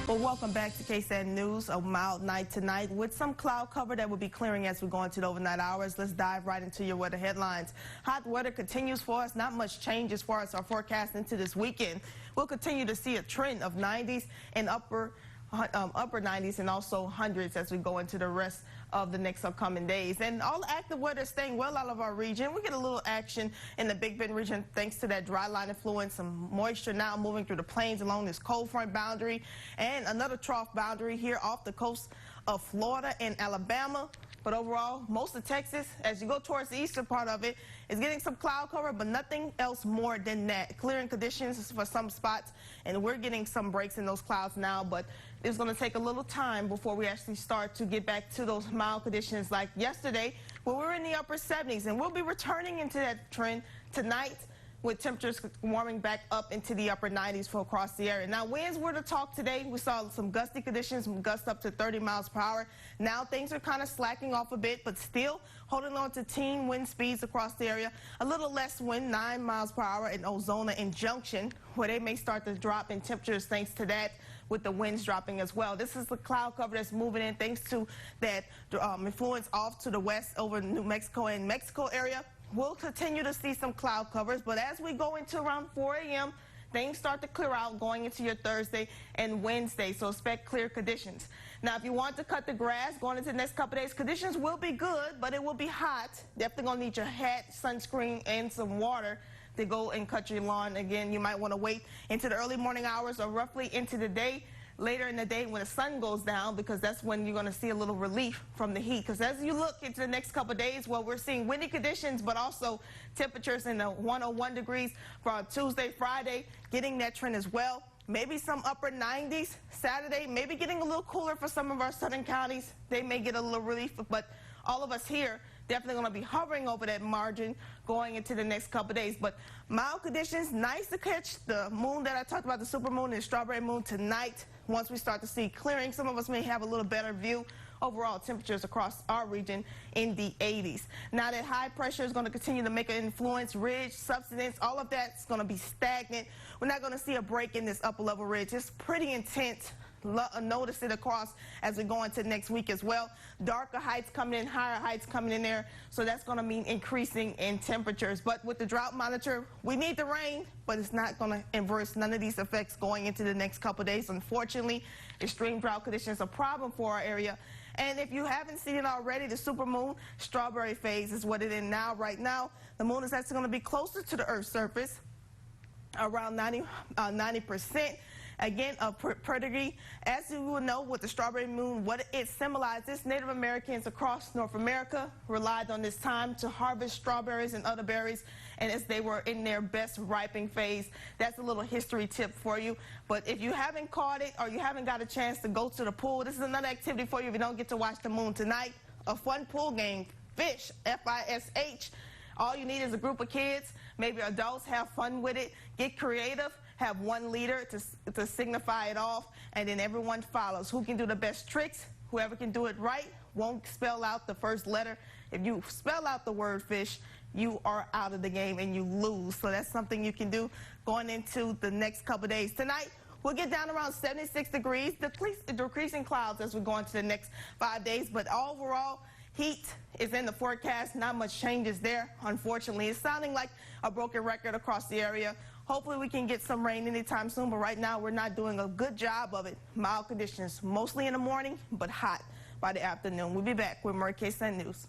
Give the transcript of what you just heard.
Well, welcome back to KSAN News. A mild night tonight with some cloud cover that will be clearing as we go into the overnight hours. Let's dive right into your weather headlines. Hot weather continues for us. Not much change as far as our forecast into this weekend. We'll continue to see a trend of 90s and upper 90s and also hundreds as we go into the rest of the next upcoming days. And all active weather is staying well out of our region. We get a little action in the Big Bend region thanks to that dry line influence. Some moisture now moving through the plains along this cold front boundary and another trough boundary here off the coast of Florida and Alabama. But overall, most of Texas, as you go towards the eastern part of it, is getting some cloud cover, but nothing else more than that. Clearing conditions for some spots, and we're getting some breaks in those clouds now, but it's going to take a little time before we actually start to get back to those mild conditions like yesterday, where we were in the upper 70s, and we'll be returning into that trend tonight, with temperatures warming back up into the upper 90s for across the area. Now, winds were to talk today. We saw some gusty conditions, gusts up to 30 miles per hour. Now things are kind of slacking off a bit, but still holding on to teen wind speeds across the area. A little less wind, 9 miles per hour in Ozona and Junction, where they may start to drop in temperatures thanks to that, with the winds dropping as well. This is the cloud cover that's moving in thanks to that influence off to the west over New Mexico and Mexico area. We'll continue to see some cloud covers, but as we go into around 4 a.m., things start to clear out going into your Thursday and Wednesday, so expect clear conditions. Now, if you want to cut the grass going into the next couple of days, conditions will be good, but it will be hot. Definitely going to need your hat, sunscreen, and some water to go and cut your lawn. Again, you might want to wait into the early morning hours or roughly into the day, later in the day when the sun goes down, because that's when you're going to see a little relief from the heat. Because as you look into the next couple of days, well, we're seeing windy conditions, but also temperatures in the 101 degrees for Tuesday, Friday, getting that trend as well. Maybe some upper 90s Saturday, maybe getting a little cooler for some of our southern counties. They may get a little relief, but all of us here definitely going to be hovering over that margin going into the next couple of days. But mild conditions, nice to catch the moon that I talked about, the supermoon and strawberry moon tonight. Once we start to see clearing, some of us may have a little better view. Overall temperatures across our region in the 80s. Now that high pressure is going to continue to make an influence, ridge, subsidence, all of that's going to be stagnant. We're not going to see a break in this upper level ridge. It's pretty intense. Notice it across as we go into next week as well. Darker heights coming in, higher heights coming in there, so that's going to mean increasing in temperatures. But with the drought monitor, we need the rain, but it's not going to inverse none of these effects going into the next couple of days. Unfortunately, extreme drought conditions are a problem for our area. And if you haven't seen it already, the supermoon strawberry phase is what it is now. Right now, the moon is actually going to be closer to the Earth's surface, around 90%. Again, a per degree. As you will know, with the strawberry moon, what it symbolizes, Native Americans across North America relied on this time to harvest strawberries and other berries, and as they were in their best ripening phase. That's a little history tip for you. But if you haven't caught it or you haven't got a chance to go to the pool, this is another activity for you if you don't get to watch the moon tonight. A fun pool game, Fish, F-I-S-H. All you need is a group of kids, maybe adults. Have fun with it, get creative. Have one leader to signify it off, and then everyone follows. Who can do the best tricks? Whoever can do it right won't spell out the first letter. If you spell out the word fish, you are out of the game and you lose. So that's something you can do going into the next couple of days. Tonight, we'll get down around 76 degrees, decreasing clouds as we go into the next 5 days. But overall, heat is in the forecast. Not much changes there, unfortunately. It's sounding like a broken record across the area. Hopefully we can get some rain anytime soon, but right now we're not doing a good job of it. Mild conditions, mostly in the morning, but hot by the afternoon. We'll be back with more KSAN News.